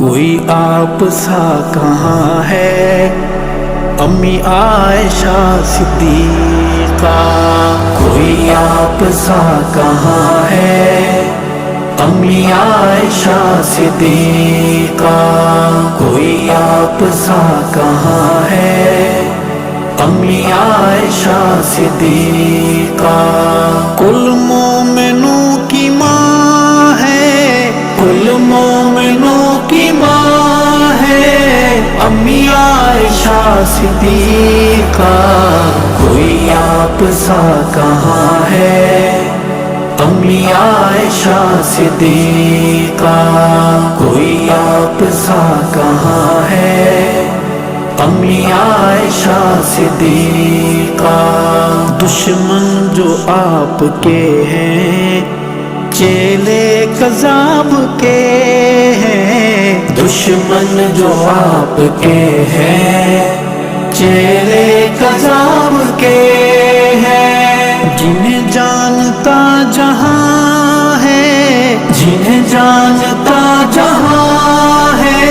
کوئی آپ سا کہاں ہے امی عائشہ صدیقہ، کوئی آپ سا کہاں ہے امی عائشہ صدیقہ، کوئی آپ سا کہاں ہے امی عائشہ صدیقہ، کل مومنوں کی ماں ہے، کل مومنوں کی ماں ہے امی عائشہ صدیقہ، کوئی آپ سا کہاں ہے امی عائشہ صدیقہ، کوئی آپ سا کہاں ہے امی عائشہ صدیقہ، دشمن جو آپ کے ہیں چیلے کذاب کے ہیں، دشمن جو آپ کے ہیں چیلے کذاب کے ہیں، جنہیں جانتا جہاں ہے، جنہیں جانتا جہاں ہے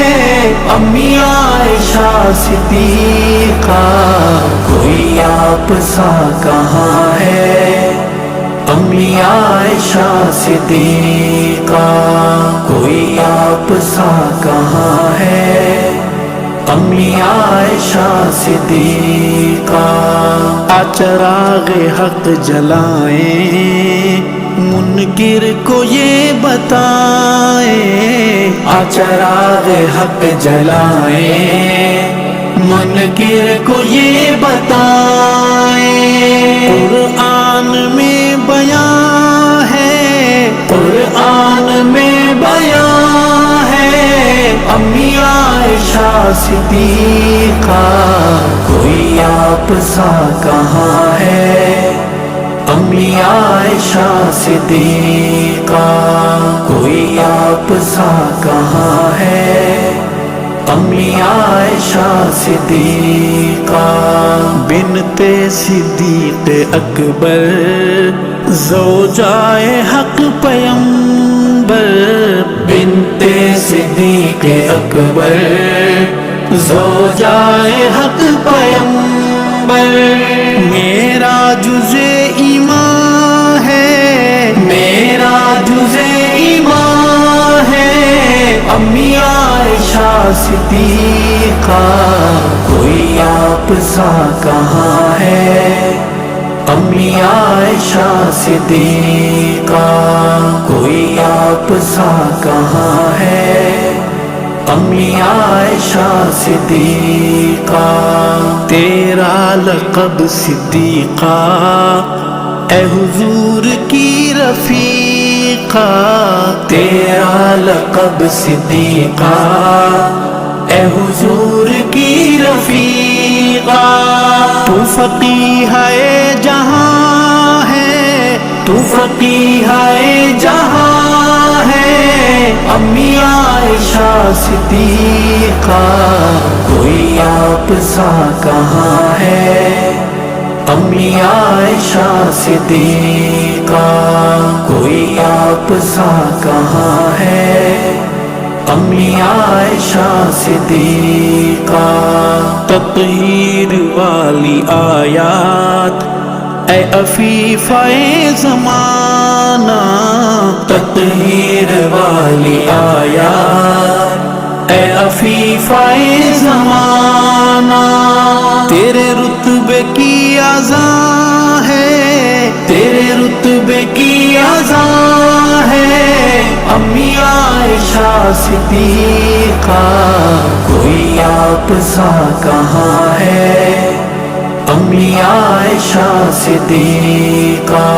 امی عائشہ صدیقہ، کوئی آپ سا کہاں ہے امی عائشہ صدیقہ، کوئی آپ سا کہاں ہے امی عائشہ صدیقہ، چراغ حق جلائیں منکر کو یہ بتائیں، چراغ حق جلائیں منکر کو یہ بتائیں، قرآن میں بیان ہے، قرآن میں بیان ہے امی عائشہ صدیقہ، کوئی آپ سا کہاں ہے امی عائشہ صدیقہ، کوئی آپ سا کہاں ہے امی عائشہ صدیقہ، بنت صدیق اکبر زوجائے حق پیمبر، بنت صدیق اکبر زوجائے حق پیمبر، میرا جزء ایمان ہے، میرا جزء ایمان ہے امی عائشہ صدیقہ، کوئی آپ سا کہاں ہے امی عائشہ صدیقہ، کوئی آپ سا کہاں ہے امی عائشہ صدیقہ، تیرا لقب صدیقہ اے حضور کی رفیقہ، تیرا لقب صدیقہ اے حضور کی رفیقہ، تو فقیہ جہاں ہے، تو فقیہ جہاں ہے امی عائشہ صدیقہ، کوئی آپ سا کہاں ہے امی عائشہ صدیقہ، کوئی آپ سا کہاں ہے امی عائشہ صدیقہ، تطہیر والی آیات اے عفیفہ زمانہ، تطہیر والی آیات اے عفیفہ زمانہ، تیرے رتبے کی اذان ہے، تیرے رتبے کی اذان ہے امی عائشہ صدیقہ، کوئی آپ سا کہاں ہے امی عائشہ صدیقہ،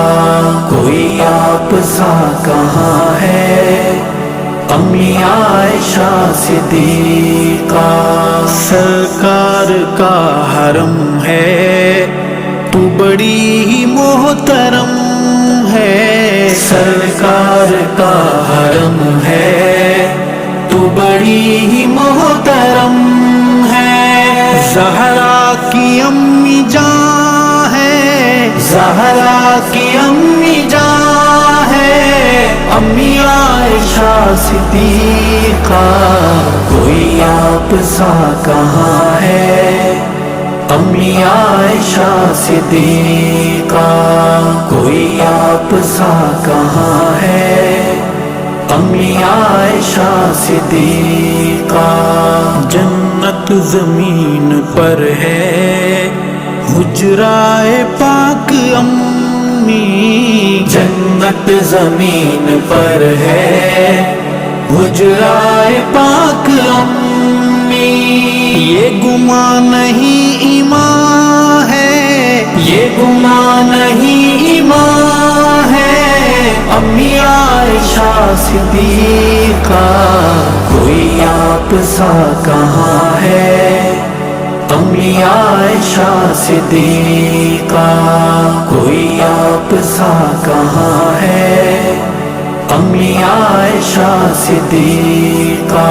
کوئی آپ سا کہاں ہے امی عائشہ صدیقہ، سرکار کا حرم ہے تو بڑی ہی محترم ہے، سرکار کا حرم ہے تو بڑی ہی محترم ہے، زہرا کی امی جان ہے، زہرا کی امی جان ہے امی عائشہ صدیقہ، کوئی آپ سا کہاں ہے، امی عائشہ صدیقہ، کوئی آپ سا کہاں ہے، امی عائشہ صدیقہ۔ جنت زمین پر ہے، حجرائے پاک امی، جنت زمین پر ہے، حجرائے پاک امی۔ یہ گمان نہیں ایمان ہے، یہ گمان نہیں ایمان ہے، امی عائشہ صدیقہ، کوئی آپ سا کہاں ہے، امی عائشہ صدیقہ، کوئی آپ سا کہاں ہے، امی عائشہ صدیقہ۔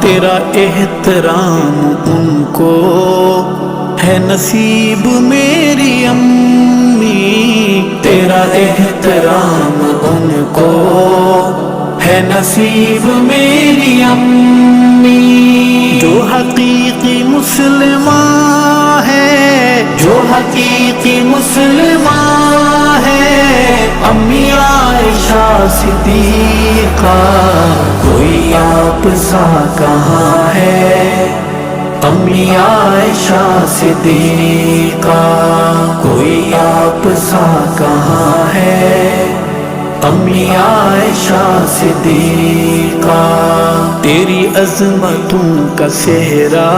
تیرا احترام ان کو ہے نصیب میری امی، تیرا احترام ان کو ہے نصیب میری امی۔ جو حقیقی مسلمان ہے، جو حقیقی مسلمان ہے، امی عائشہ صدیقہ، کوئی آپ سا کہاں ہے، امی عائشہ صدیقہ، کوئی آپ سا کہاں ہے، امی عائشہ صدیقہ۔ تیری عظمتوں کا صحرا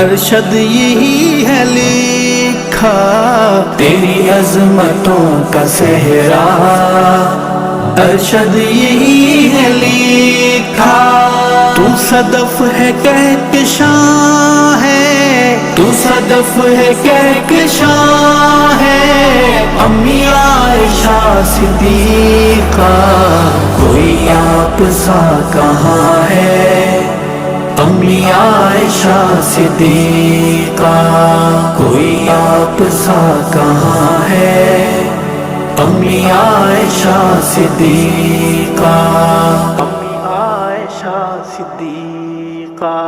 ارشد یہی ہے لکھا، تیری عظمتوں کا صحرا ارشد یہی ہے لکھا۔ تو صدف ہے کہکشاں ہے، تو صدف ہے کہکشاں ہے، امی عائشہ صدیقہ، کوئی آپ سا کہاں ہے، امی عائشہ صدیقہ، کوئی آپ سا کہاں ہے، امی عائشہ صدیقہ، امی عائشہ صدیقہ۔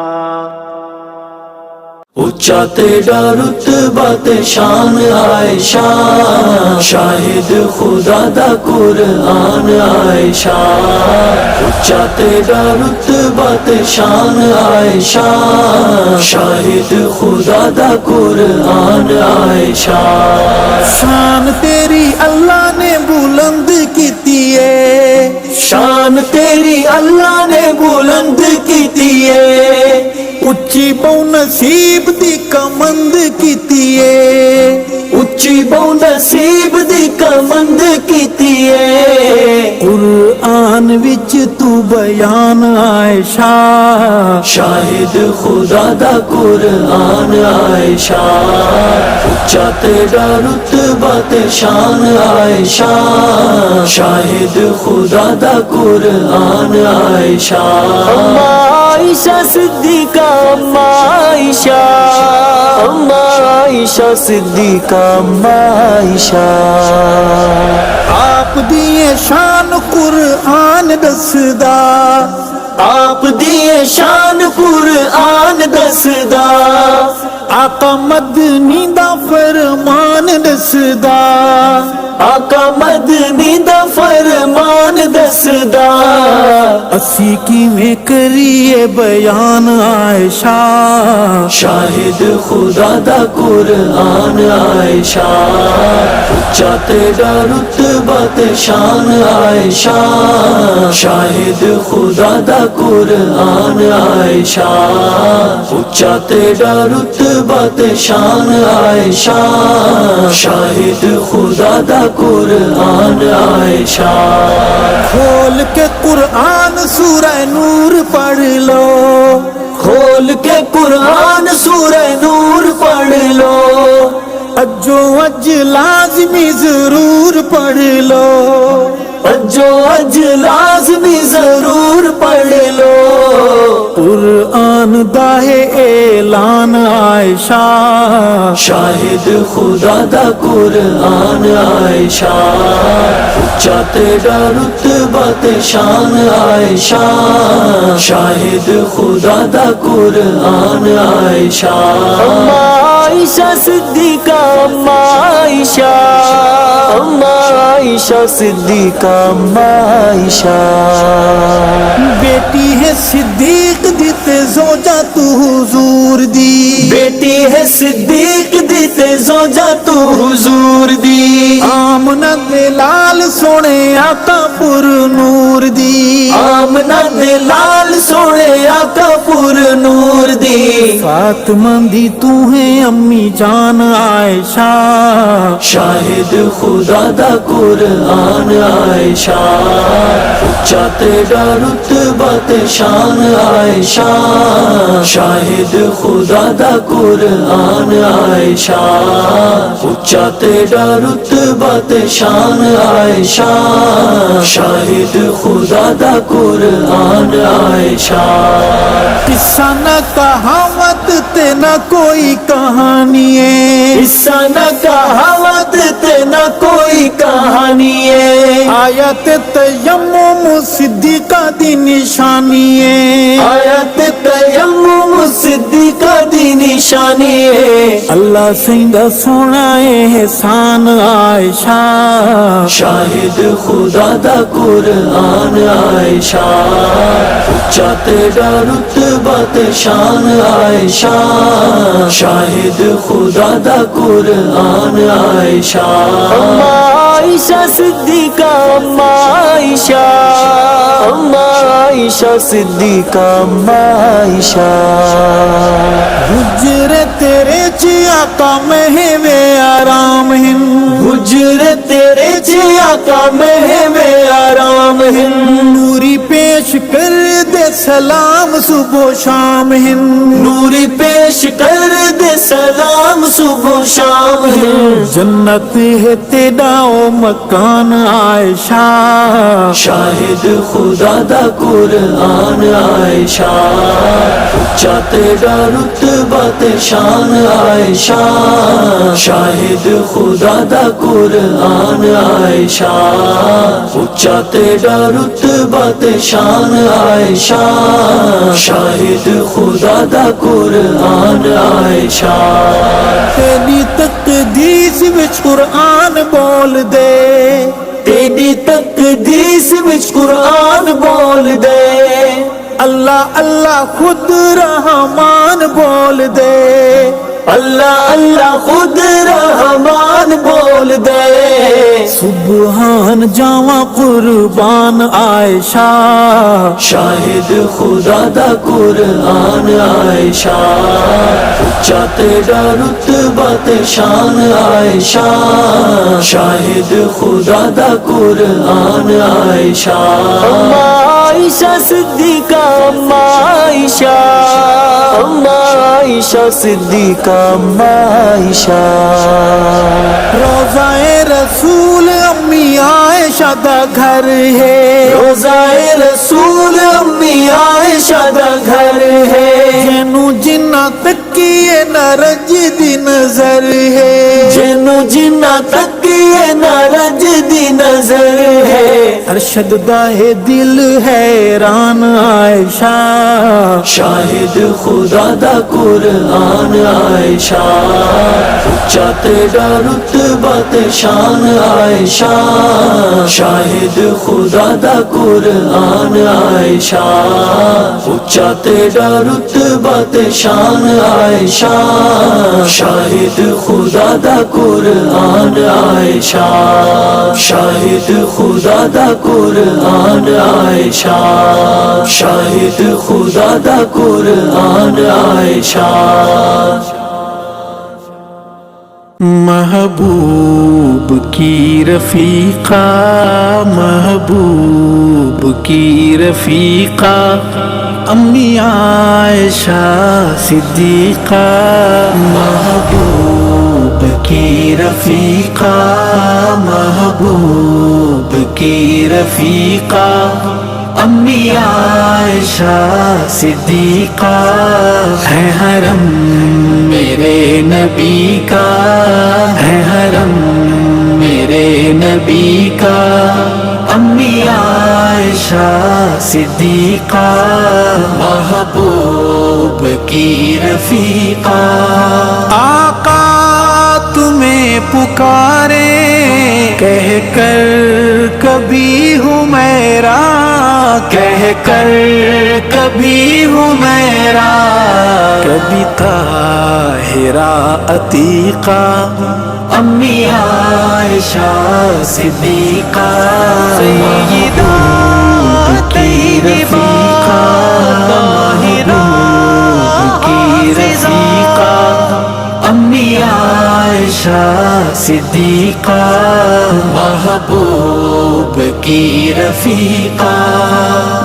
اونچا تیرا رتبہ تے شان عائشہ، شاہد خدا دا قرآن عائشہ، اونچا تیرا رتبہ تے شان عائشہ، شاہد خدا دا قرآن عائشہ۔ شان تیری اللہ نے بلند کیتی ہے، شان تیری اللہ نے بلند کیتی ہے، اچھی بہو نصیب دی کمند کیتی ہے، اچھی بہو نصیب دی کمند کیتی ہے، قرآن وچ تو بیان عائشہ، شاہد خدا دا قرآن عائشہ، اچا تیرا رتبہ تے شان عائشہ، شاہد خدا دا قرآن عائشہ۔ عائشہ صدیقہ، عائشہ، عائشہ صدیقہ، عائشہ۔ آپ دیے شان قرآن دسدا، آپ دیے شان قرآن دسدا، آقا مدنی دا فرمان دسدا، آقا مدنی دا فرمان دسدا، اسی کیویں کریے بیان عائشہ، شاہد خدا دا قرآن عائشہ، اچا تیرا رتبہ تے شان عائشہ، شاہد خدا دا قرآن عائشہ، اچا تیرا رتبہ تے شان عائشہ، شاہد خدا دا قرآن عائشہ۔ کھول کے قرآن سورہ نور پڑھ لو، کھول کے قرآن سورہ نور پڑھ لو، اجو اج لازمی ضرور پڑھ لو، اجو اج لازمی ضرور پڑھ لو، قرآن دا ہے اعلان عائشہ شاہد خدا دا قرآن عائشہ اچا تیرا رتبہ تے شان عائشہ شاہد خدا دا قرآن عائشہ عائشہ صدیقہ عائشہ عائشہ صدیقہ عائشہ بیٹی ہے صدیق دیتے زوجہ تو حضور دی بیٹی ہے صدیق دیتے زوجہ تو حضور دی آمنہ دلال سونے آقا پر نور دی آمنہ دلال سونے آقا پر نور دی فاطمہ دی تو ہے امی جان عائشہ شاہد خدا دا قرآن عائشہ اچا تیرا رتبہ تے شان عائشہ شاہد خدا دا قرآن عائشہ اچا تیرا رتبہ تے شان عائشہ شاہد خدا دا قرآن عائشہ قصہ نہ کہاوت تے نہ کوئی کہانی ہے قصہ نہ کہاوت تے نہ کوئی کہانی ہے آیت تیمم صدیقہ دی نشانی ہے آیت تیمم صدیقہ دی نشانی ہے اللہ سیندا سونا احسان عائشہ شاہد خدا دا قرآن عائشہ اچا تیرا رتبہ تے شان عائشہ شاہد خدا دا قرآن عائشہ عائشہ صدیقہ عائشہ عائشہ صدیقہ عائشہ حجر تیرے چی آقا مہوے آرام ہن حجر تیرے چی آقا مہوے آرام ہن نوری پیش کر دے سلام صبح و شام ہن نوری پیش کر دے سلام صبح و شام ہن جنت ہے تیرا او مکان عائشہ شاہد خدا دا قرآن عائشہ اچا تیرا رتبہ تے شان عائشہ شاہد خدا دا قرآن عائشہ اچا تیرا رتبہ تے شان عائشہ شاہد خدا دا قرآن عائشہ تیری تقدیس وچ قرآن بول دے تیری تقدیس وچ قرآن بول دے اللہ اللہ خود رحمان بول دے اللہ اللہ خود رحمان بول دے سبحان جاواں قربان عائشہ شاہد خدا دا قرآن عائشہ اچا تیرا رتبہ تے شان عائشہ شاہد خدا دا قرآن عائشہ عائشہ صدیقہ عائشہ عائشہ صدیقہ عائشہ روضہ رسول امی عائشہ دا گھر ہے روضہ رسول امی عائشہ دا گھر ہے جنو جنہ تکیے نہ رج دی نظر ہے جنو جنہ تکیے نہ رج دی نظر ہے ارشد داہ دل حیران عائشہ شاہد خدا دا قرآن عائشہ اچا تیرا رتبہ تے شان عائشہ شاہد خدا دا قرآن عائشہ اچا تیرا رتبہ تے شان عائشہ شاہد خدا دا قرآن عائشہ شاہد خدا دا قرآن عائشہ شاہد خدا دا قرآن عائشہ محبوب کی رفیقہ محبوب کی رفیقہ امی عائشہ صدیقہ محبوب کی رفیقہ محبوب کی رفیقہ امی عائشہ صدیقہ ہے حرم میرے نبی کا، ہے حرم میرے نبی کا، امی عائشہ صدیقہ محبوب کی رفیقہ۔ آقا تمہیں پکارے کہہ کر کبھی حمیرہ، کہہ کر کبھی حمیرہ، کبھی طاہرہ عتیقہ، امی عائشہ صدیقہ سیدہ طیبہ طاہرہ رفیقہ، امی عائشہ صدیقہ محبوب کی رفیقہ۔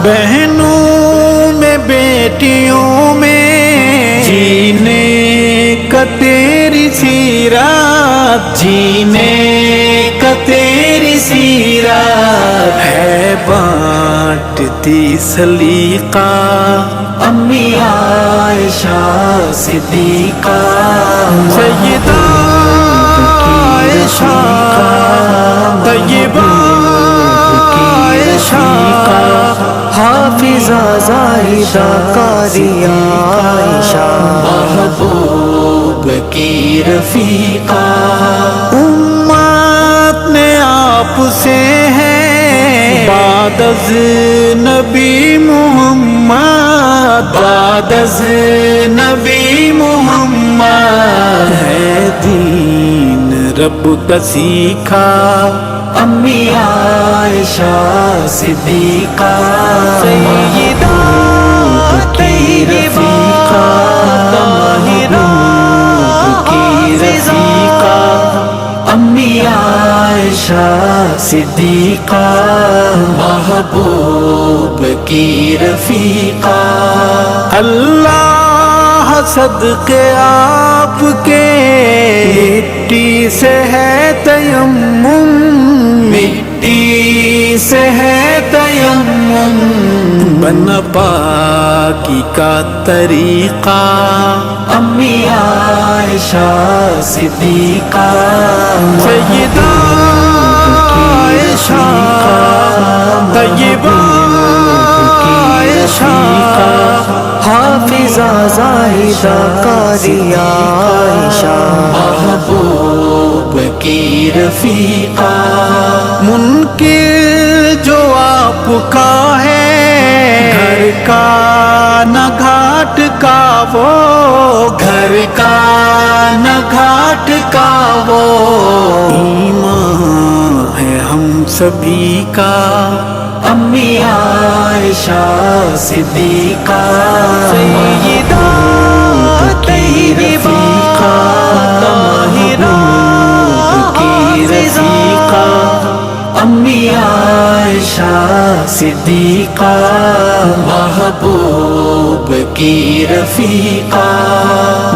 بہنوں میں بیٹیوں میں جینے کا تیری سیرت، جینے کا تیری سیرت ہے بانٹتی سلیقہ، امی عائشہ صدیقہ سیدہ عائشہ طیبہ عائشہ حافظہ زاہدہ قاریہ عائشہ محبوب کی رفیقہ۔ امت نے آپ سے ہے بعد از نبی محمد، بعد از نبی محمد ہے دین رب کا سیکھا، امی عائشہ صدیقہ سیدہ طیبہ طاہرہ رفیقہ، امی عائشہ صدیقہ محبوب کی رفیقہ۔ اللہ صدقے آپ کے مٹی سے ہے تیمم، مٹی سے ہے تیمم، بن پاکی کا طریقہ، امی عائشہ صدیقہ سیدہ عائشہ طیبہ عائشہ حافظہ زاہدہ قاریہ عائشہ محبوب کی رفیقہ۔ منکر جو آپ کا ہے گھر کا نہ گھاٹ کا وہ، گھر کا نہ گھاٹ کا وہ، ایمان ہے ہم سبھی کا، امی عائشہ صدیقہ سیدہ طیبہ طاہرہ رفیقہ، امی عائشہ صدیقہ محبوب کی رفیقہ۔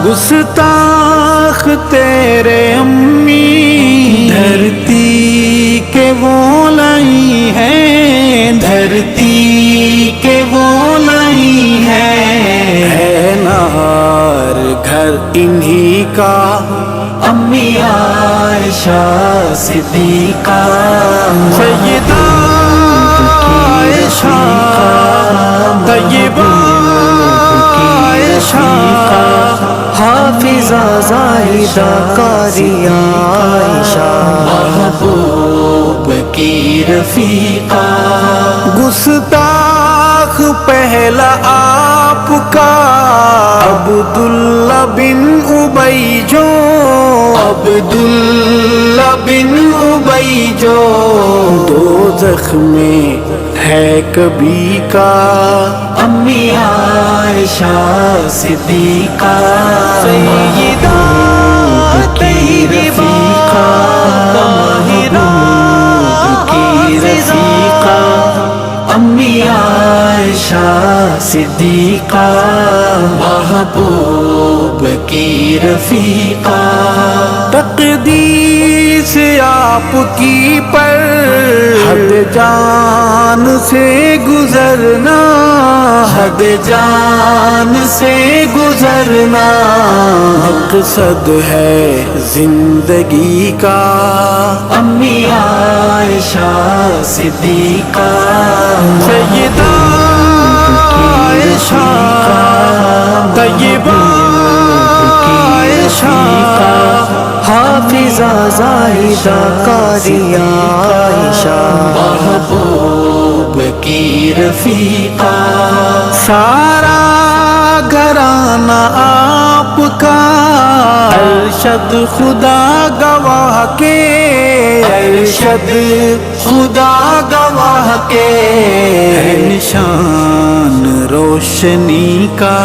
گستاخ تیرے امی دھرتی کے وہ نہیں ہیں، دھرتی کے وہ نہیں ہیں، نار گھر انہی کا، امی عائشہ صدیقہ سیدہ عائشہ طیبہ عائشہ حافظہ زاہدہ قاریہ عائشہ محبوب کی رفیقہ۔ گستاخ پہلا آپ کا عبداللہ بن ابی جو، عبداللہ بن ابی جو دوزخ میں ہے کبھی کا، امی عائشہ صدیقہ سیدہ طیبہ طاہرہ رفیقہ، امی عائشہ عائشہ صدیقہ محبوب کی رفیقہ، تقدیس آپ کی پر حد جان سے گزرنا، حد جان سے گزرنا مقصد ہے زندگی کا۔ امی عائشہ صدیقہ سیدہ عائشہ طیبہ عائشہ حافظہ زاہدہ قاریہ عائشہ، محبوب کی رفیقہ، سارا گھرانہ آپ کا ارشد خدا گواہ کے، ارشد خدا گواہ کے ہے نشان روشنی کا۔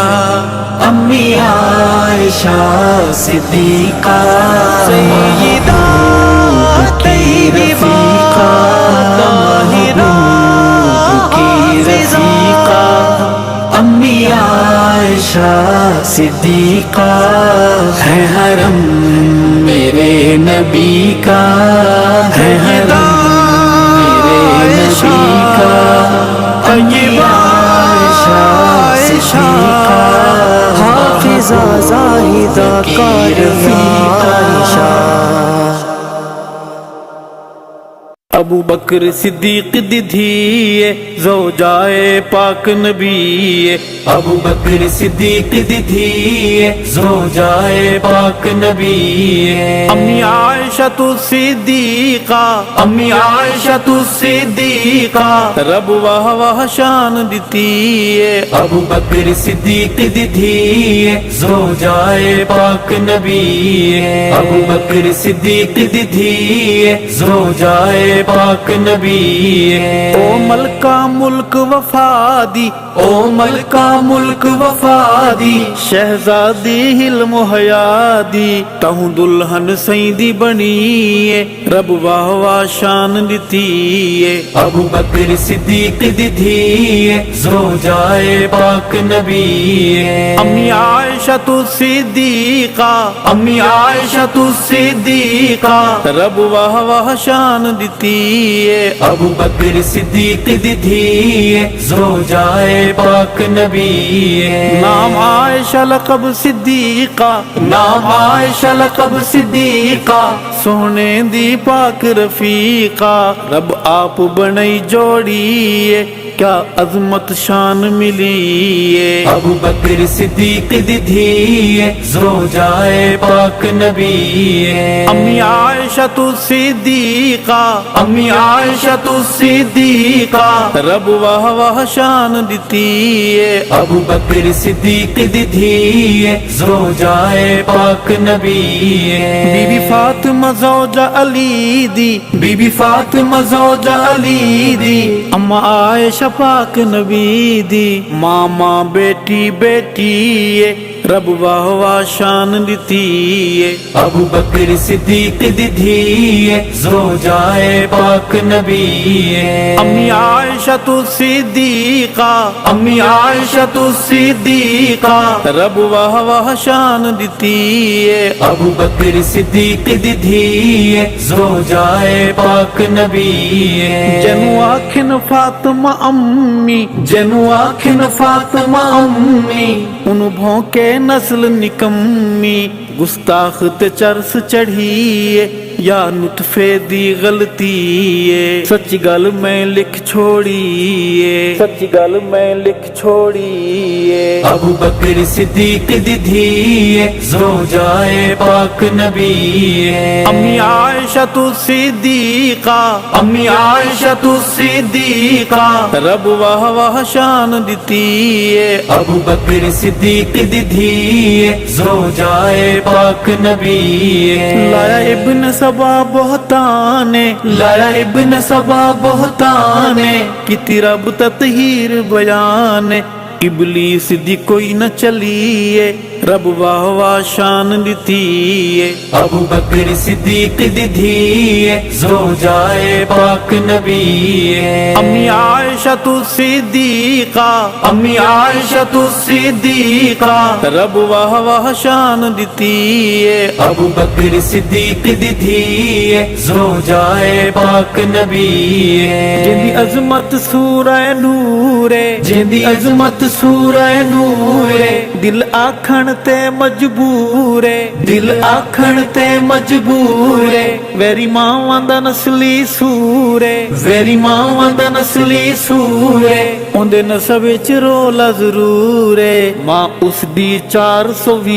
امی عائشہ صدیقہ سیدہ طیبہ طاہرہ کی رفیقہ، امی عائشہ صدیقہ ہے حرم میرے نبی کا، ہے حرم میرے نبی کا۔ طیبہ عائشہ صدیقہ حافظہ زاہدہ قاریہ عائشہ۔ ابو بکر صدیق دی دھیے زوجائے پاک نبی، ابو بکر صدیق دی دھیے زوجائے پاک نبی، امی عائشہ صدیقہ، امی عائشہ صدیقہ رب واہ واہ شان دیتی ہے۔ ابو بکر صدیق دی دھیے زوجائے پاک نبی، ابو بکر صدیق دی دھیے زوجائے پاک نبی، او ملکہ ملک وفادی، او ملکہ ملک وفادی، شہزادی حلم و حیادی، تہوں دلہن سیدی بنی ہے، رب واہ واہ شان دیتی ہے۔ ابو بکر صدیق دی دھیے زوجائے پاک نبی، امی عائشہ صدیقہ، امی عائشہ صدیقہ رب واہ واہ شان دیتی ہے۔ ابو بکر صدیق دی دھیے زوجائے پاک نبی، نام عائشہ لقب صدیقہ، نام عائشہ لقب صدیقہ، سونے دی پاک رفیقہ، رب آپ بنائی جوڑی ہے، کیا عظمت شان ملی ہے۔ ابو بکر صدیق دی دھیے زوجائے پاک نبی، امی عائشہ صدیقہ، امی عائشہ صدیقہ رب واہ واہ شان دیتی ہے۔ ابو بکر صدیق دی دھیے زوجائے پاک نبی، بی بی فاطمہ زوجہ علی دی، بی بی فاطمہ زوجہ علی دی، اما عائشہ پاک نبی دی، ماما بیٹی بیٹی ہے، رب واہ واہ شان دیتی ہے۔ ابو بکر صدیق دی دھیے زوجائے پاک نبی، امی عائشہ صدیقہ، امی عائشہ صدیقہ رب واہ واہ شان دیتی ہے۔ ابو بکر صدیق دی دھیے زوجائے پاک نبی، جنو آکھن فاطمہ امی، جنو آکھن فاطمہ امی، ان بھونکے نسل نکمی، گستاخ تے چرس چڑھیے، یا نطفے دی غلطی ہے، سچ گل میں لکھ چھوڑیے، سچ گل میں لکھ چھوڑیے۔ ابو بکر صدیق دی دھیے زوجائے پاک نبی، امی عائشہ صدیقہ، امی عائشہ صدیقہ رب واہ واہ شان دیتی ہے۔ ابو بکر صدیق دی دھیے زوجائے پاک نبی، لایا ابن سبا بہتانے، لایا ابن سبا بہتانے، کتی رب تطہیر بیانے، ابلیس دی کوئی نہ چلیے، رب واہ واہ شان دتی ہے ابو بکر صدیق دی دھی ہے زوجائے پاک نبی ہے امی عائشہ تو صدیقہ امی عائشہ تو صدیقہ رب واہ واہ شان دتی ہے ابو بکر صدیق دی دھی ہے زوجائے پاک نبی ہے جندی عظمت سورہ نور ہے جندی عظمت سورہ نور ہے دل آکھن تے مجبور ہے دل آکھن تے مجبور ہے ویری ماں دا نسلی سور ہے ویری ماں دا نسلی سور ہے اندے نسب وچ رولا ضرور ہے ماں اس دی 420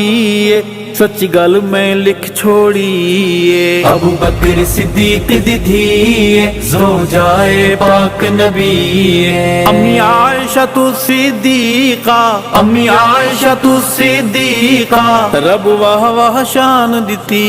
ہے سچ گل میں لکھ چھوڑی ہے ابو بکر صدیق دی دھی ہے زوجائے پاک نبی ہے امی عائشہ تو صدیقہ امی عائشہ تو صدیقہ رب واہ واہ شان دتی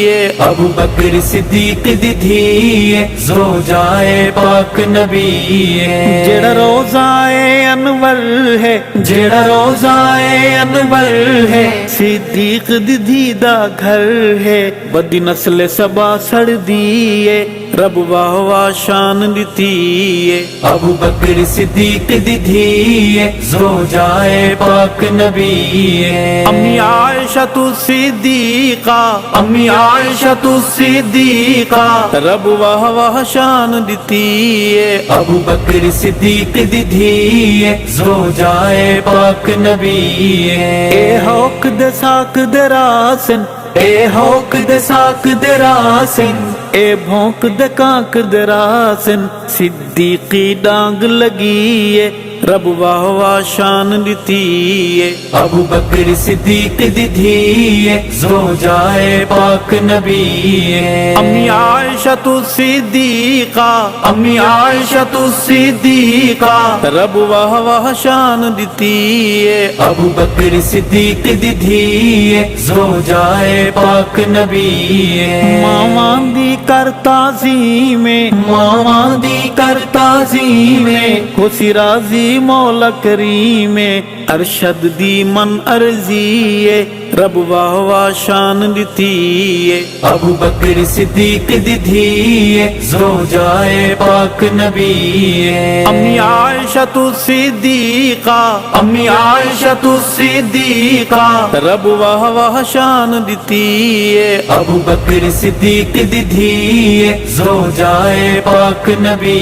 ہے ابو بکر صدیق دی دھی ہے زوجائے پاک نبی ہے جڑا روزائے انور ہے جڑا روزائے انور ہے صدیق دی دا گھر ہے بدی نسل سبا سڑ دیے رب واہ واہ شان دتی ہے ابو بکر صدیق دی دھی ہے زوجائے پاک نبی ہے امی عائشہ تو صدیقہ امی عائشہ تو صدیقہ رب واہ واہ شان دتی ہے ابو بکر صدیق دی دھی ہے زوجائے پاک نبی ہے اے ہوک دے ساک دے راسن اے ہوک دے ساک دے راسن اے بھونک دے کانک دے راسن صدیقی ڈانگ لگی ہے رب واہ واہ شان دتی ہے ابو بکر صدیق دی دھی ہے زوجائے پاک نبی ہے امی عائشہ تو صدیقہ امی عائشہ تو صدیقہ رب واہ واہ شان دتی ہے ابو بکر صدیق دی دھی ہے زوجائے پاک نبی ہے ماواں دی کر تعظیم ماواں دی کر تعظیم خوشی راضی مولا کریم ارشد دی من ارضی ہے رب واہ واہ شان دتی ہے ابو بکر صدیق دی دھی ہے زوجائے پاک نبی ہے امی عائشہ تو صدیقہ امی عائشہ تو صدیقہ رب واہ واہ شان دتی ہے ابو بکر صدیق دی دھی ہے زوجائے پاک نبی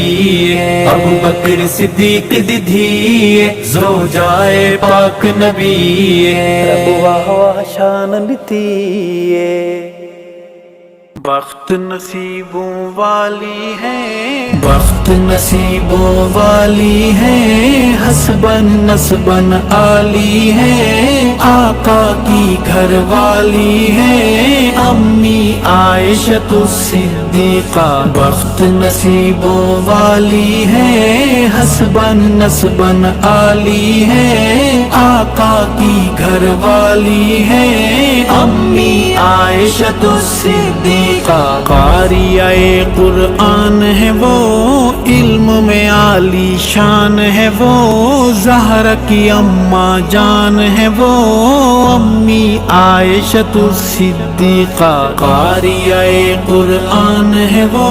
ہے ابو بکر صدیق دی دھی ہے زوجائے پاک نبی ہے رب واہ واہ شان دتی ہے بخت نصیبوں والی ہے بخت نصیبوں والی ہے حسبن نسبن عالی ہے آقا کی گھر والی ہے امی عائشہ صدیقہ بخت نصیبوں والی ہے حسبن نسبن عالی ہے آقا کی گھر والی ہے امی عائشہ صدیقہ قاریہ قرآن ہے وہ علم میں عالی شان ہے وہ زہرا کی اماں جان ہے وہ امی عائشہ صدیقہ قاریہ قرآن ہے وہ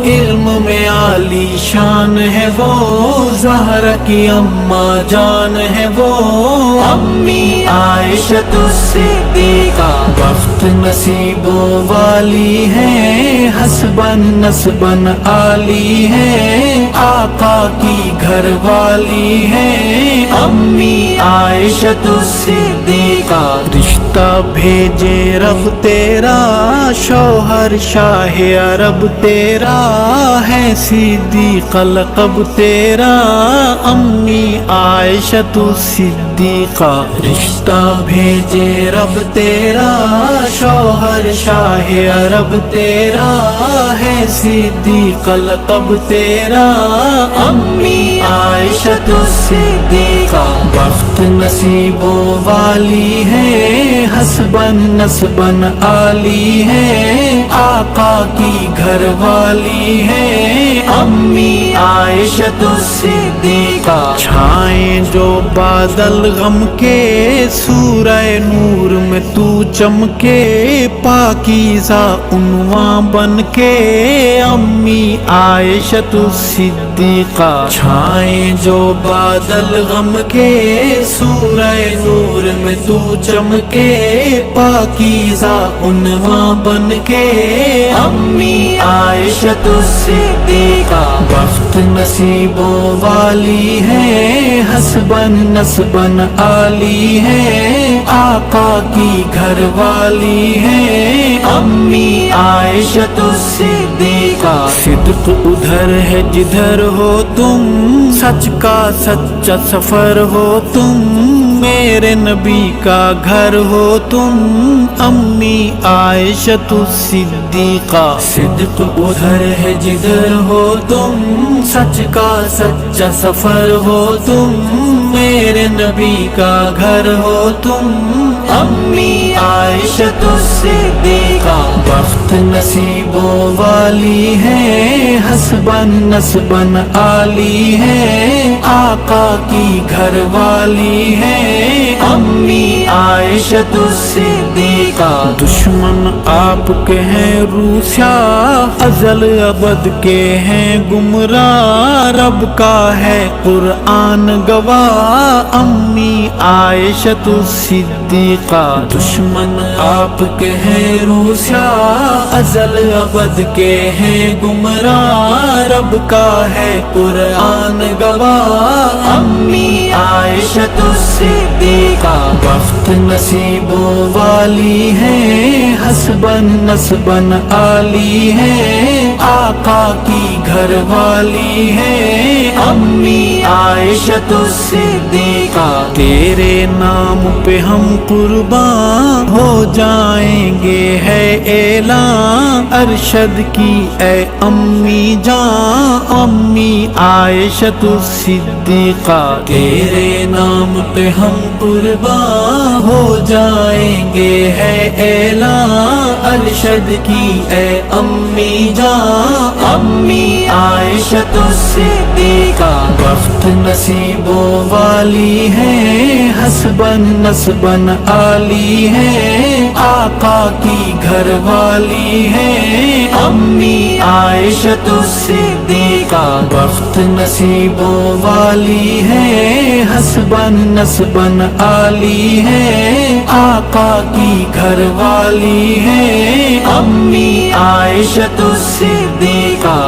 علم میں عالی شان ہے وہ زہرا کی اماں جان ہے وہ امی عائشہ صدیقہ بخت نصیبوں والی ہے حسبن نسبن عالی ہے آقا کی گھر والی ہے امی عائشہ صدیقہ رشتہ بھیجے رب تیرا شوہر شاہ عرب تیرا ہے صدیقہ لقب تیرا امی عائشہ صدیقہ رشتہ بھیجے رب تیرا شوہر شاہ عرب تیرا ہے صدیقہ لقب تیرا امی عائشہ صدیقہ بخت نصیبوں والی ہے حسبن نسبن عالی ہے آقا کی گھر والی ہے امی عائشہ صدیقہ صدیقہ چھائیں جو بادل غم کے سورہ نور میں تو چمکے پاکیزہ عنوان بن کے امی عائشہ صدیقہ چھائیں جو بادل غم کے سورہ نور میں تو چمکے پاکیزہ عنوان بن کے امی عائشہ صدیقہ بخت نصیبوں والی ہے حسبن نسبن عالی ہے آقا کی گھر والی ہے امی عائشہ صدیقہ صدق ادھر ہے جدھر ہو تم سچ کا سچا سفر ہو تم میرے نبی کا گھر ہو تم امی عائشہ صدیقہ صدق ادھر ہے جدھر ہو تم سچ کا سچا سفر ہو تم میرے نبی کا گھر ہو تم امی عائشہ صدیقہ بخت نصیبوں والی ہے حسبن نسبن عالی ہے آقا کی گھر والی ہے امی عائشہ صدیقہ دشمن آپ کے ہیں روسیا ازل ابد کے ہیں گمراہ رب کا ہے قرآن گواہ امی عائشہ صدیقہ دشمن آپ کے ہیں روسیا ازل ابد کے ہیں گمراہ رب کا ہے قرآن گواہ امی عائشہ صدیقہ بخت نصیبوں والی ہے حسبن نسبن عالی ہے آقا کی گھر والی ہے امی عائشہ صدیقہ تیرے نام پہ ہم قربان ہو جائیں گے ہے اعلان ارشد کی اے امی جان امی عائشہ صدیقہ تیرے نام پہ ہم قربان ہو جائیں گے ہے اعلان ارشد کی اے امی جان امی عائشہ صدیقہ بخت نصیبوں والی ہے حسبن نسبن عالی ہے آقا کی گھر والی ہے امی عائشہ صدیقہ بخت نصیبوں والی ہے حسبن نسبن عالی ہے آقا کی گھر والی ہے امی عائشہ صدیقہ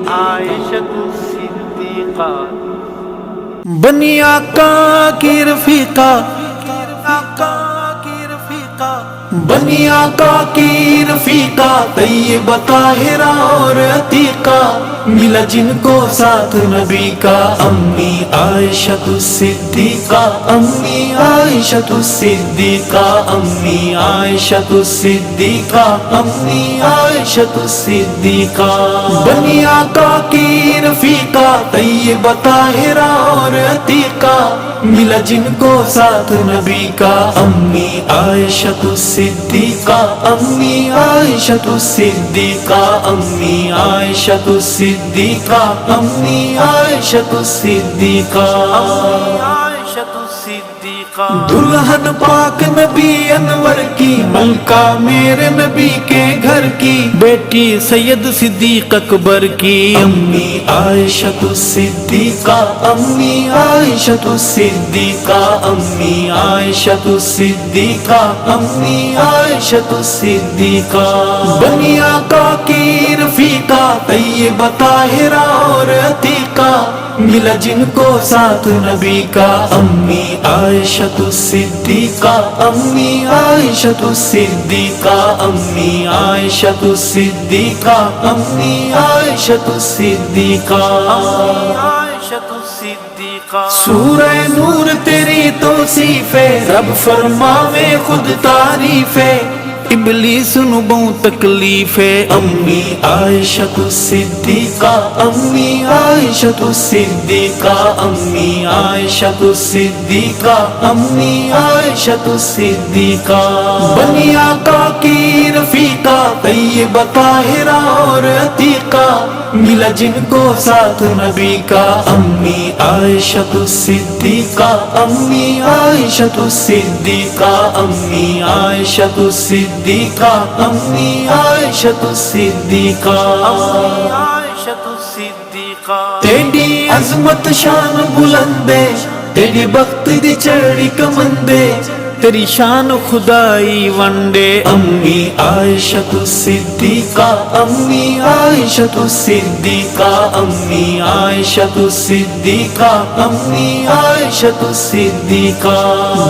عائشہ صدیقہ بنی آقا کی رفیقہ بنی آقا کی رفیقہ طیبہ طاہرہ اور عتیقہ ملا جن کو ساتھ نبی کا امی عائشہ صدیقہ امی عائشہ صدیقہ امی عائشہ صدیقہ امی عائشہ صدیقہ بنی آقا کی رفیقہ طیبہ طاہرہ اور عتیقہ ملا جن کو ساتھ نبی کا امی عائشہ صدیقہ امی عائشہ صدیقہ امی عائشہ صدیقہ امی عائشہ صدیقہ دلہن پاک نبی انور کی ملکہ میرے نبی کے گھر کی بیٹی سید صدیق اکبر کی امی عائشہ صدیقہ امی عائشہ صدیقہ امی عائشہ صدیقہ امی عائشہ صدیقہ بنی آقا کی رفیقہ طیبہ طاہرہ اور عتیقہ ملا جن کو ساتھ نبی کا امی عائشہ صدیقہ امی عائشہ صدیقہ امی عائشہ صدیقہ امی عائشہ صدیقہ سورہ نور تیری توصیف ہے رب فرماوے خود تعریف ہے ابلیس نو بہت تکلیف ہے امی عائشہ صدیقہ امی عائشہ صدیقہ امی عائشہ صدیقہ امی عائشہ صدیقہ بنی آقا کی رفیقہ طیبہ طاہرہ اور عتیقہ ملا جن کو ساتھ نبی کا امی عائشہ صدیقہ امی عائشہ صدیقہ امی عائشہ صدیقہ امی عائشہ صدیقہ تیری عظمت شان بلندے تیری بخت دی چڑی کمندے تیری شان خدائی ونڈے امی عائشہ صدیقہ امی عائشہ صدیقہ امی عائشہ صدیقہ امی عائشہ صدیقہ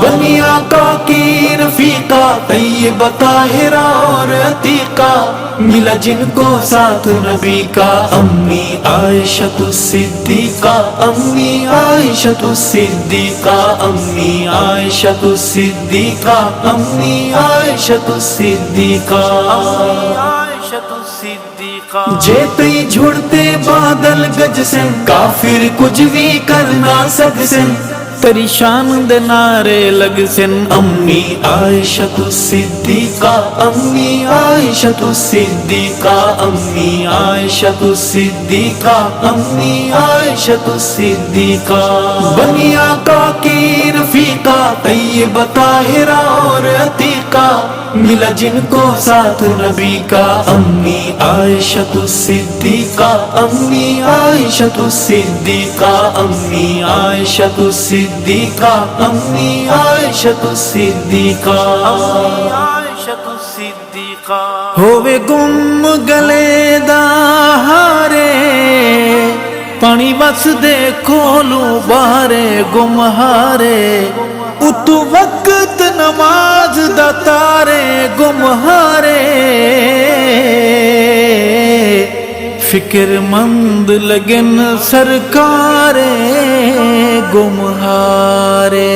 بنی آقا کی رفیقہ طیبہ طاہرہ اور عتیقہ ملا جن کو ساتھ نبی کا امی عائشہ صدیقہ امی عائشہ صدیقہ امی عائشہ صدیقہ امی عائشہ صدیقہ جیتے جھڑتے بادل گج سے کافر کچھ بھی کرنا سک سے تیری شان دے نعرے لگ سن امی عائشہ صدیقہ امی عائشہ صدیقہ امی عائشہ صدیقہ امی عائشہ صدیقہ بنی آقا کی رفیقہ طیبہ طاہرہ اور عتیقہ ملا جن کو ساتھ نبی کا امی عائشہ صدیقہ امی عائشہ صدیقہ امی عائشہ صدیقہ امی عائشہ صدیقہ ہووے گم گلے دا ہارے پانی بس دے کھولو بارے گم ہارے اتو وقت نماز دا تارے گم ہارے فکر مند لگن سرکارے گم ہارے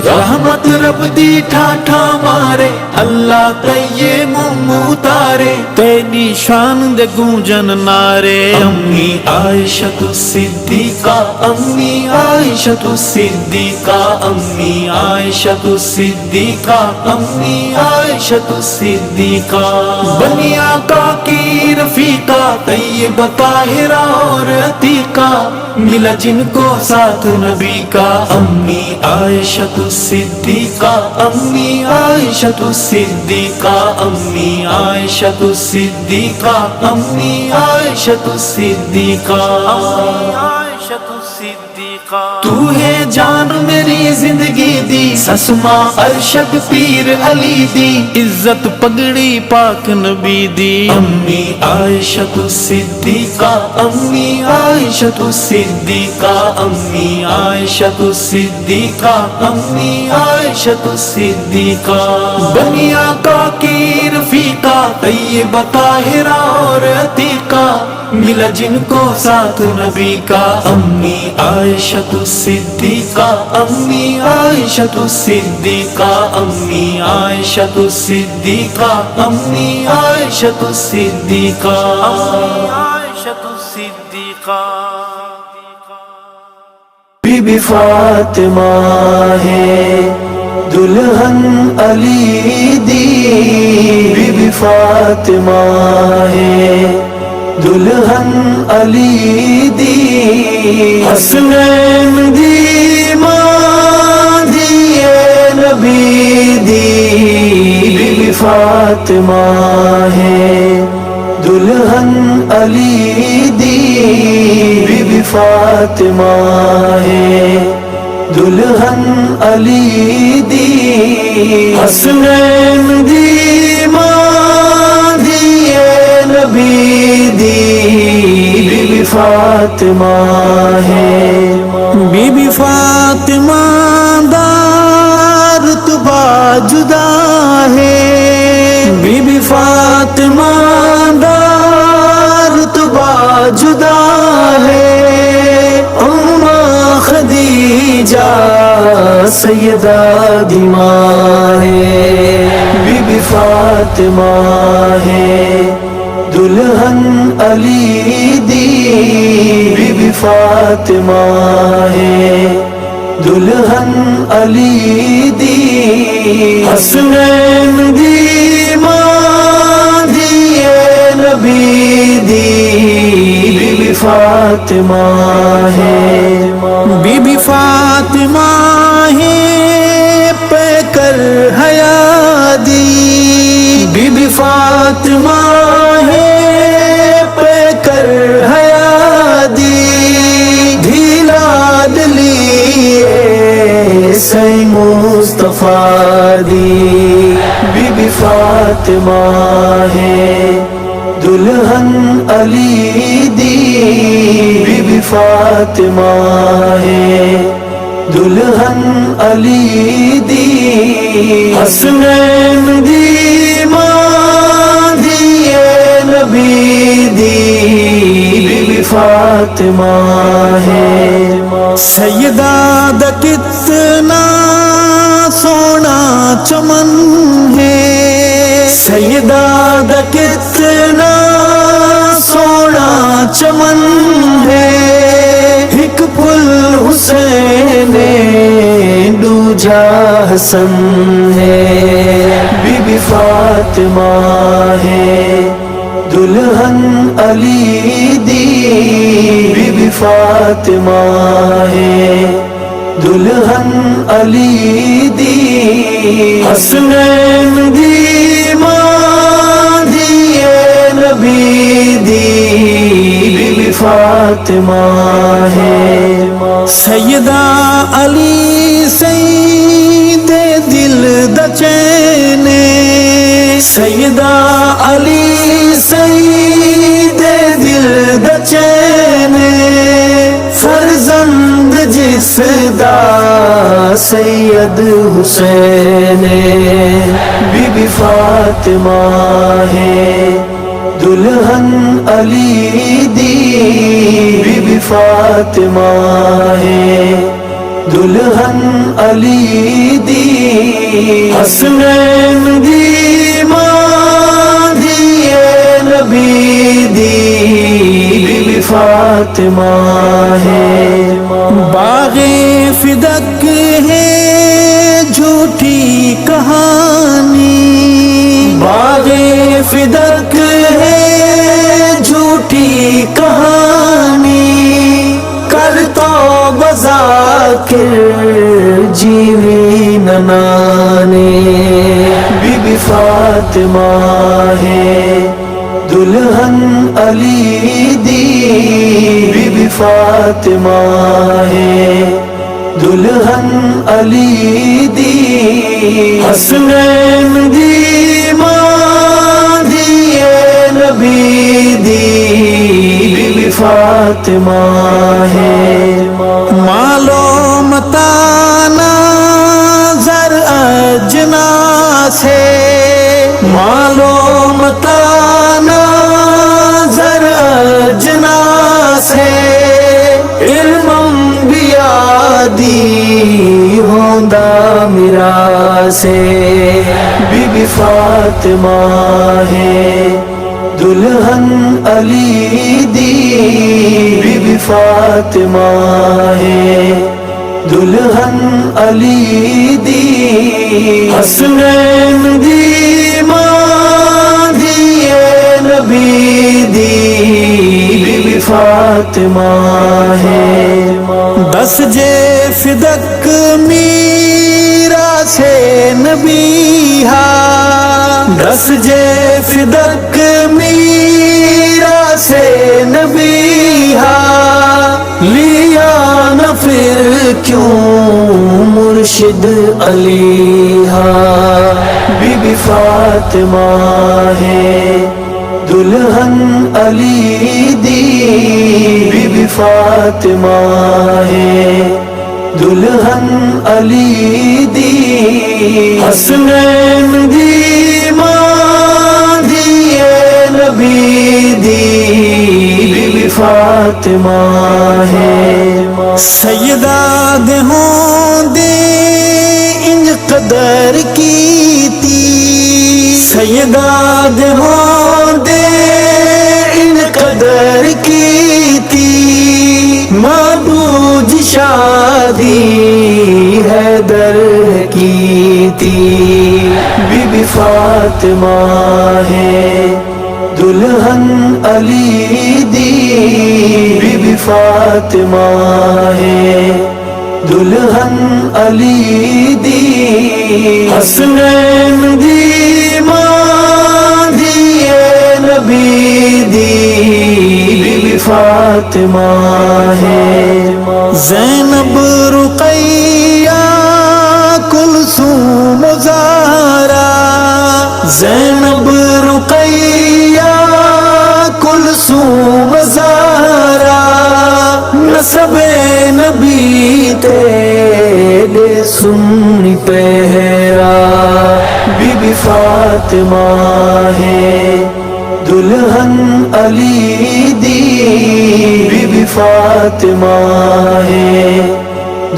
رحمت رب دی ٹھاٹھا مارے اللہ تیے منہ اتارے تیری شان دے گونجن نعرے امی عائشہ صدیقہ امی عائشہ صدیقہ امی عائشہ صدیقہ امی عائشہ صدیقہ بنی آقا کی رفیقہ طیبہ طاہرہ اور عتیقہ ملا جن کو ساتھ نبی کا امی عائشہ صدیقہ امی عائشہ صدیقہ امی عائشہ صدیقہ امی عائشہ صدیقہ تو ہے جان میری زندگی دی سسما ارشد پیر علی دی عزت پگڑی پاک نبی دی امی عائشہ صدیقہ امی عائشہ صدیقہ امی عائشہ صدیقہ امی عائشہ صدیقہ بنی آقا کی رفیقہ طیبہ طاہرہ اور عتیقہ ملا جن کو ساتھ نبی کا امی عائشہ صدیقہ امی عائشہ صدیقہ امی عائشہ صدیقہ امی عائشہ صدیقہ بی بی فاطمہ ہے دلہن علی دی بی بی فاطمہ ہے دلہن علی دی حسنین دی ماں دیے نبی دی بی بی فاطمہ ہے دلہن علی دی بی بی فاطمہ ہے دلہن علی دی حسنین دی ماں دیے نبی دی بی بی فاطمہ ہے بی بی فاطمہ دار رتبہ جدا ہے بی بی فاطمہ دار رتبہ جدا ہے خدیجہ سیدہ دی ماں ہے، بی بی فاطمہ ہے دلہن علی دی، بی بی فاطمہ ہے دلہن علی دی، حسنین دی ماں دی نبی دی، بی بی فاطمہ ہے، بی بی فاطمہ ہے پیکر حیا دی، بی بی فاطمہ ہے پیکر حیا دی، دھیلا دلی سی مصطفیٰ دی، بی بی فاطمہ ہے دلہن علی دی، بی بی فاطمہ ہے دلہن علی دی، حسنین دی ماں دی نبی دی، بی بی فاطمہ ہے، سیدہ دا کتنا سونا چمن ہے، سیدہ دا کتنا سونا چمن ہے، ایک پھول حسین دوجا حسن ہے، بی بی فاطمہ ہے دلہن علی دی، بی بی فاطمہ ہے دلہن علی دی، حسنین دی ماں دی نبی دی، بی بی فاطمہ ہے، سیدہ علی سید دل دا چین، سیدہ علی سید دل دا چین، فرزند جس دا سید حسین، بی بی فاطمہ ہے دلہن علی دی، بی بی فاطمہ ہے دلہن علی دی، حسنین دی ماں دی نبی دی، بی بی فاطمہ ہے، باغ فدق ہے جھوٹی کہانی، باغ فدق ہے جھوٹی کہانی، کر تو بذاکر جیوی ننانے، بی بی فاطمہ ہے دلہن علی دی، بی بی فاطمہ ہے دلہن علی دی، حسنین دی ماں دی نبی دی، بی بی فاطمہ ہے، معلوم تانا زر اجناس ہے، معلوم تانا زر اجناس ہے، علم انبیاء دی ہوندہ میراث ہے، بی بی فاطمہ ہے دلہن علی دی، بی بی فاطمہ ہے دلہن علی دی، حسنین دی ماں دی نبی دی، بی بی فاطمہ ہے، دس جے فدق میراث نبی ہا، دس جے فدق میراث نبی ہا، لیا نہ پھر کیوں مرشد علی ہا، بی بی فاطمہ ہے دلہن علی دی، بی بی فاطمہ ہے دلہن علی دی، حسنین دی ماں دی نبی دی، بی بی فاطمہ ہے سیدہ دے ہوں دے انج قدر کیتی سیدہ دے ہوں دے انج قدر کیتی معبود شادی حیدر کیتی بی بی فاطمہ ہے دلہن علی دی بی بی فاطمہ ہے دلہن علی دی حسنین دی ماں دی نبی دی بی بی فاطمہ ہے زینب رقیہ کلثوم زہرا زینب رقیہ کلثوم زہرا نسب نبی تیرے سنی پہرا بی بی فاطمہ ہے دلہن علی دی بی بی فاطمہ ہے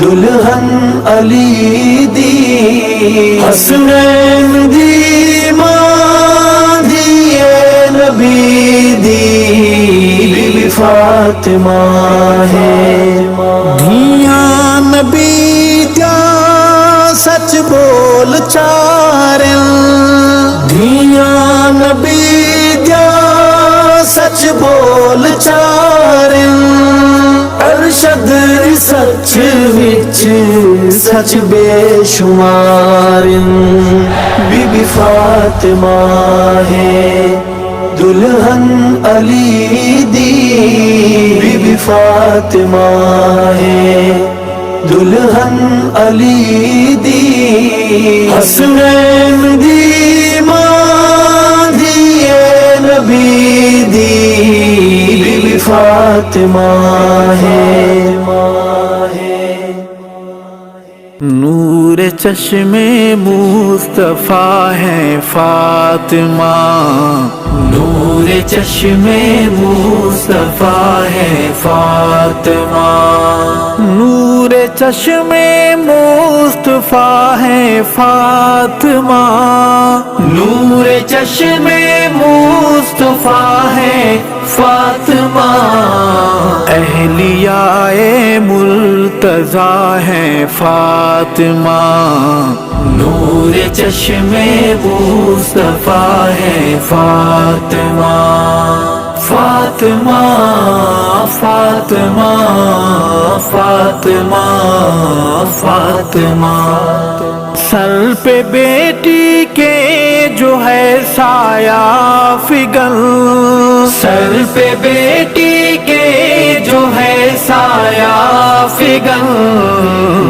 دلہن علی دی حسنین دی ماں دی نبی دی بی بی فاطمہ ہے دھیاں نبی دیا سچ بول چارن دھیاں نبی دیا سچ بول چارن ارشد سچ وچ سچ بے شمار بی بی فاطمہ ہے دلہن علی دی بی بی فاطمہ ہے دلہن علی دی حسنین دی ماں دی نبی دی بی بی فاطمہ ہے نور چشم مصطفیٰ ہے فاطمہ نور چشم مصطفیٰ ہے فاطمہ نور چشم مصطفیٰ ہے فاطمہ نور چشم مصطفیٰ ہے فاطمہ اہلیاء مرتضیٰ ہے فاطمہ نور چشم مصطفیٰ ہے فاطمہ فاطمہ فاطمہ فاطمہ فاطمہ سر پہ بیٹی کے جو ہے سایہ فگن سر پہ بیٹی کے جو ہے سایہ فگن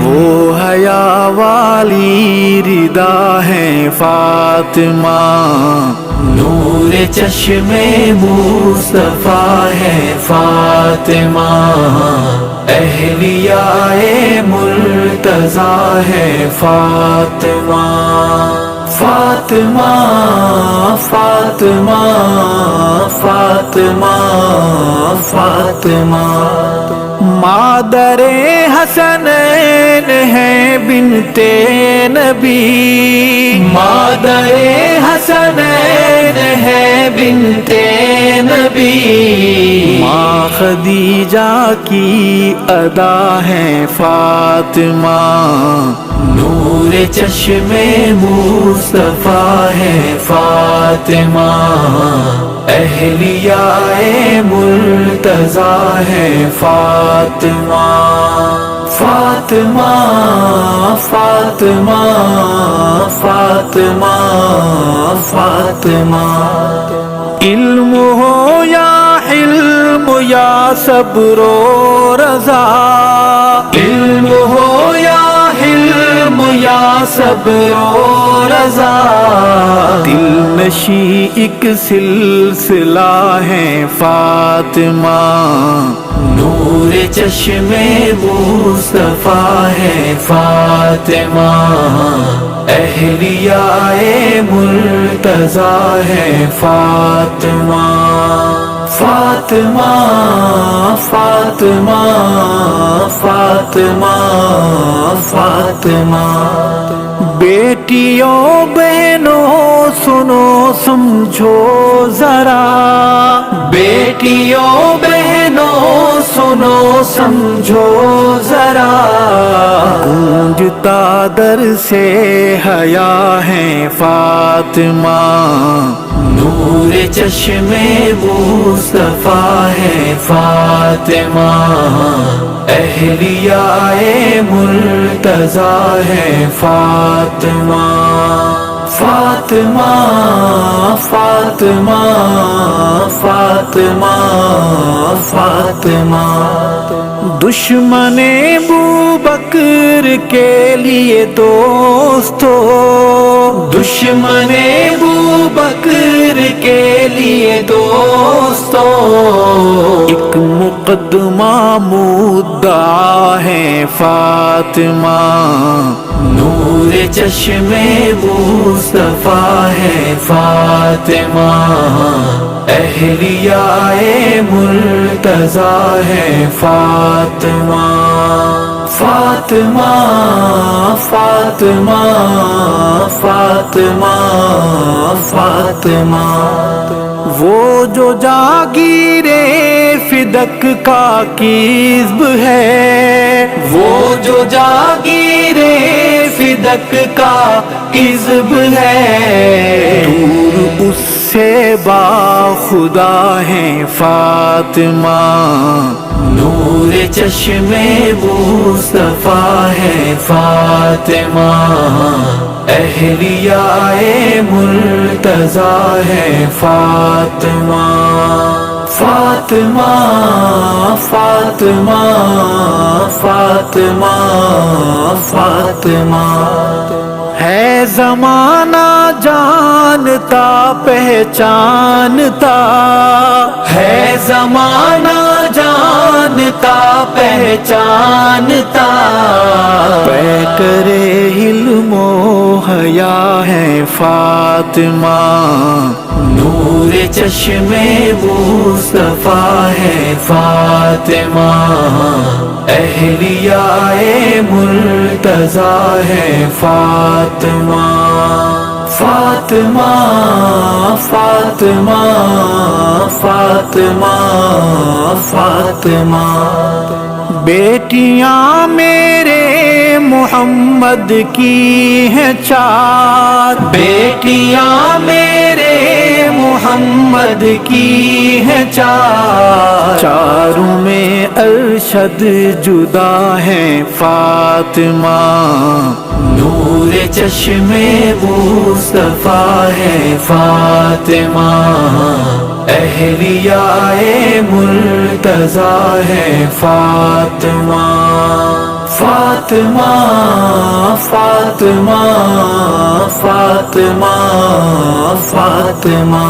وہ حیا والی ردا ہے فاطمہ نور چشم مصطفیٰ ہے فاطمہ اہلیاء مرتضیٰ ہے فاطمہ فاطمہ فاطمہ فاطمہ فاطمہ مادر حسنین ہے بنت نبی مادر حسنین ہے بنت نبی ماں خدیجہ کی ادا ہے فاطمہ نور چشم مصطفیٰ ہے فاطمہ اہلیاء مرتضیٰ ہے فاطمہ فاطمہ فاطمہ فاطمہ فاطمہ علم ہو یا حلم یا صبر و رضا علم ہو یا حلم یا صبر و رضا دل نشی ایک سلسلہ ہے فاطمہ نور چشم مصطفیٰ ہے فاطمہ اہلیاء مرتضیٰ ہے فاطمہ فاطمہ فاطمہ فاطمہ فاطمہ بیٹیوں بہنوں سنو سمجھو ذرا، بیٹیوں بہنوں سنو سمجھو ذرا، گونجتا در سے حیا ہے فاطمہ، نور چشم مصطفیٰ ہے فاطمہ، اہلیائے مرتضیٰ ہے فاطمہ، فاطمہ فاطمہ فاطمہ فاطمہ دشمن ابو بکر کے لیے دوستو، دشمن ابو بکر کے لیے دوستو، ایک مقدمہ مدعا ہے فاطمہ، نور چشم مصطفیٰ ہے فاطمہ، اہلیائے مرتضیٰ ہے فاطمہ، فاطمہ فاطمہ فاطمہ فاطمہ وہ جو جاگیر فدق کا کسب ہے، وہ جو جاگیر فدق کا کسب ہے، دور اس سے با خدا ہے فاطمہ، نور چشم مصطفیٰ ہے فاطمہ، اہلیائے مرتضیٰ ہے فاطمہ، فاطمہ فاطمہ فاطمہ فاطمہ ہے زمانہ جانتا پہچانتا، ہے زمانہ جانتا پہچانتا، پے کرے علم و حیا ہے فاطمہ، نور چشم مصطفیٰ ہے فاطمہ، اہلیائے مرتضیٰ ہے فاطمہ، فاطمہ فاطمہ فاطمہ فاطمہ بیٹیاں میرے محمد کی ہیں چار، بیٹیاں میرے محمد کی ہیں چار، چاروں میں ارشد جدا ہے فاطمہ، نور چشم مصطفیٰ ہے فاطمہ، اہلیائے مرتضیٰ ہے فاطمہ، فاطمہ فاطمہ فاطمہ فاطمہ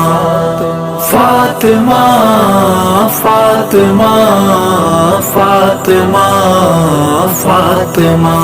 فاطمہ فاطمہ فاطمہ فاطمہ